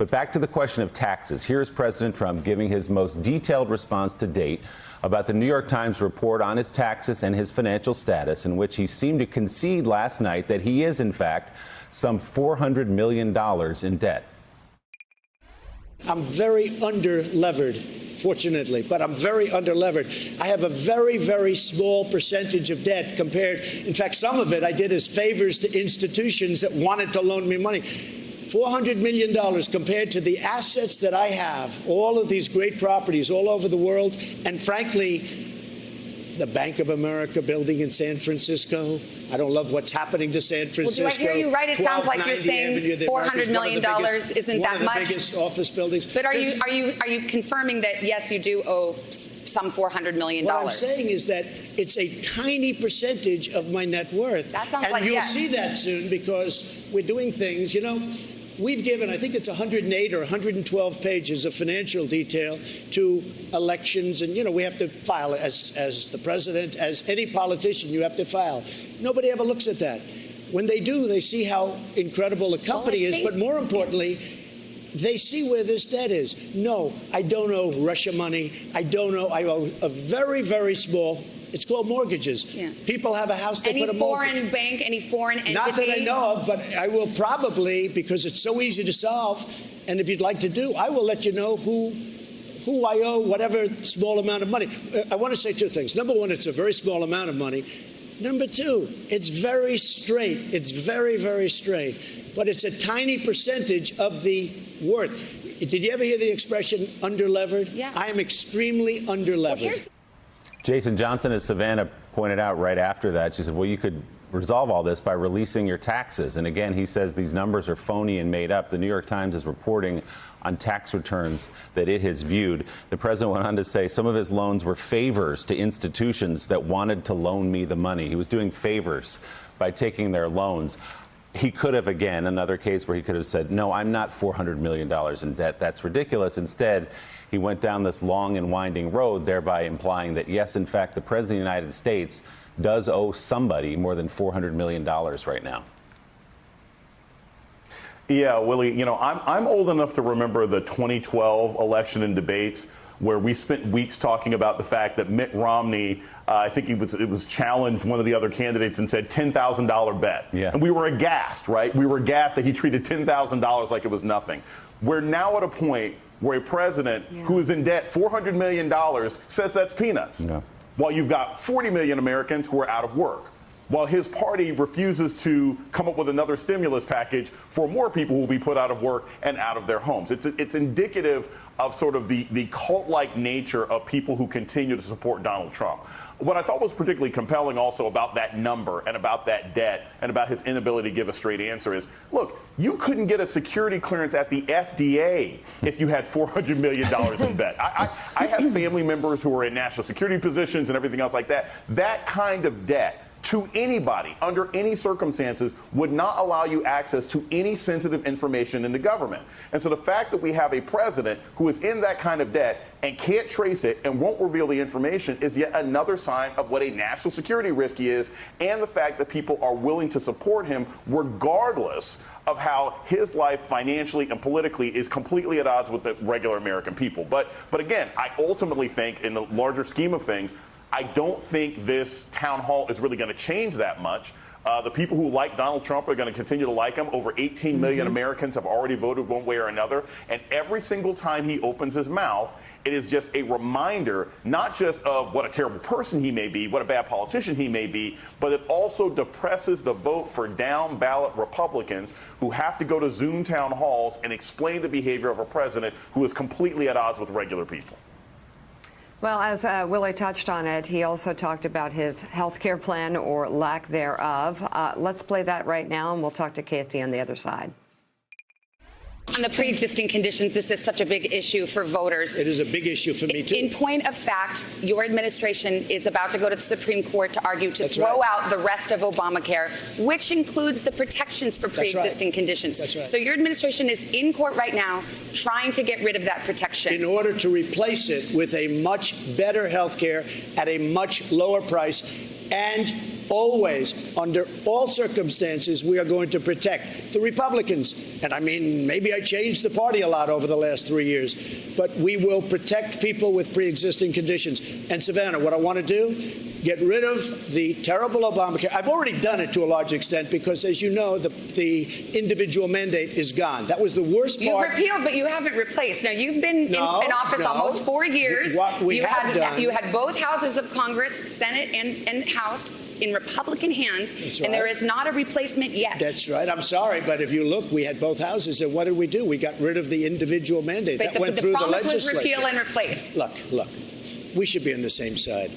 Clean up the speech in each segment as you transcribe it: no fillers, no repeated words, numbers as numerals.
But back to the question of taxes. Here's President Trump giving his most detailed response to date about the New York Times report on his taxes and his financial status, in which he seemed to concede last night that he is, in fact, some $400 million in debt. I'm very under-levered, fortunately, but I'm very under-levered. I have a very, very small percentage of debt compared. In fact, some of it I did as favors to institutions that wanted to loan me money. $400 million compared to the assets that I have, all of these great properties all over the world, and frankly, the Bank of America building in San Francisco. I don't love what's happening to San Francisco. Well, do I hear you right? It sounds like you're saying $400 million isn't that much. One of the biggest office buildings. But are you confirming that, yes, you do owe some $400 million? What I'm saying is that it's a tiny percentage of my net worth. That sounds like yes. And you'll see that soon because we're doing things, We've given, I think it's 108 or 112 pages of financial detail to elections. And, we have to file as the president, as any politician, you have to file. Nobody ever looks at that. When they do, they see how incredible the company is. But more importantly, they see where this debt is. No, I don't owe Russia money. I owe a very, very small. It's called mortgages. Yeah. People have a house, they put a mortgage. Any foreign bank, any foreign entity? Not that I know of, but I will probably, because it's so easy to solve, and if you'd like to do, I will let you know who I owe whatever small amount of money. I want to say two things. Number one, it's a very small amount of money. Number two, it's very straight. It's very, very straight. But it's a tiny percentage of the worth. Did you ever hear the expression under-levered? Yeah. I am extremely under-levered. Well, Jason Johnson, as Savannah pointed out right after that, she said, well, you could resolve all this by releasing your taxes. And again, he says these numbers are phony and made up. The New York Times is reporting on tax returns that it has viewed. The president went on to say some of his loans were favors to institutions that wanted to loan me the money. He was doing favors by taking their loans. He could have, again, another case where he could have said, no, I'm not $400 million in debt. That's ridiculous. Instead, he went down this long and winding road, thereby implying that, yes, in fact, the president of the United States does owe somebody more than $400 million right now. Yeah, Willie, I'm old enough to remember the 2012 election and debates where we spent weeks talking about the fact that Mitt Romney, I think it was challenged one of the other candidates and said $10,000 bet. Yeah. And we were aghast, right? We were aghast that he treated $10,000 like it was nothing. We're now at a point where a president who is in debt $400 million says that's peanuts. Yeah. While you've got 40 million Americans who are out of work. While his party refuses to come up with another stimulus package for more people who will be put out of work and out of their homes. It's indicative of sort of the cult-like nature of people who continue to support Donald Trump. What I thought was particularly compelling also about that number and about that debt and about his inability to give a straight answer is, look, you couldn't get a security clearance at the FDA if you had $400 million in debt. I have family members who are in national security positions and everything else like that. That kind of debt to anybody under any circumstances would not allow you access to any sensitive information in the government. And so the fact that we have a president who is in that kind of debt and can't trace it and won't reveal the information is yet another sign of what a national security risk he is, and the fact that people are willing to support him regardless of how his life financially and politically is completely at odds with the regular American people. But again, I ultimately think in the larger scheme of things, I don't think this town hall is really going to change that much. The people who like Donald Trump are going to continue to like him. Over 18 million Americans have already voted one way or another. And every single time he opens his mouth, it is just a reminder, not just of what a terrible person he may be, what a bad politician he may be, but it also depresses the vote for down ballot Republicans who have to go to Zoom town halls and explain the behavior of a president who is completely at odds with regular people. Well, as Willie touched on it, he also talked about his health care plan or lack thereof. Let's play that right now, and we'll talk to Casey on the other side. On the pre-existing conditions, this is such a big issue for voters. It is a big issue for me, too. In point of fact, your administration is about to go to the Supreme Court to argue to throw out the rest of Obamacare, which includes the protections for pre-existing conditions. That's right. So your administration is in court right now trying to get rid of that protection. In order to replace it with a much better health care at a much lower price and always, under all circumstances, we are going to protect the Republicans. And I mean, maybe I changed the party a lot over the last 3 years, but we will protect people with pre-existing conditions. And Savannah, what I want to do, get rid of the terrible Obamacare. I've already done it to a large extent because, as you know, the individual mandate is gone. That was the worst part. You repealed, but you haven't replaced. Now, you've been in office almost 4 years. What we have done. You had both houses of Congress, Senate and House, in Republican hands, That's and there right. is not a replacement yet. That's right. I'm sorry, but if you look, we had both houses, and what did we do? We got rid of the individual mandate. But that went through the promise the legislature. was repeal and replace. Look, we should be on the same side.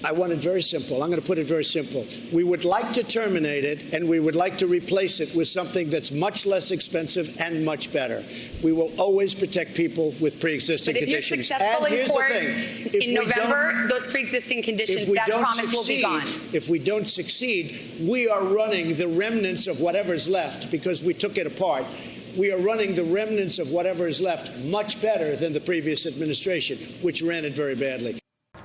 I want it very simple. I'm going to put it very simple. We would like to terminate it, and we would like to replace it with something that's much less expensive and much better. We will always protect people with pre-existing But if you're conditions. successful And in here's the court thing. in November, those pre-existing conditions, that promise will be gone. If we don't succeed, we are running the remnants of whatever's left because we took it apart. We are running the remnants of whatever is left much better than the previous administration, which ran it very badly.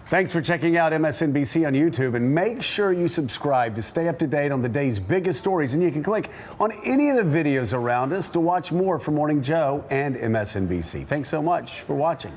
Thanks for checking out MSNBC on YouTube, and make sure you subscribe to stay up to date on the day's biggest stories. And you can click on any of the videos around us to watch more from Morning Joe and MSNBC. Thanks so much for watching.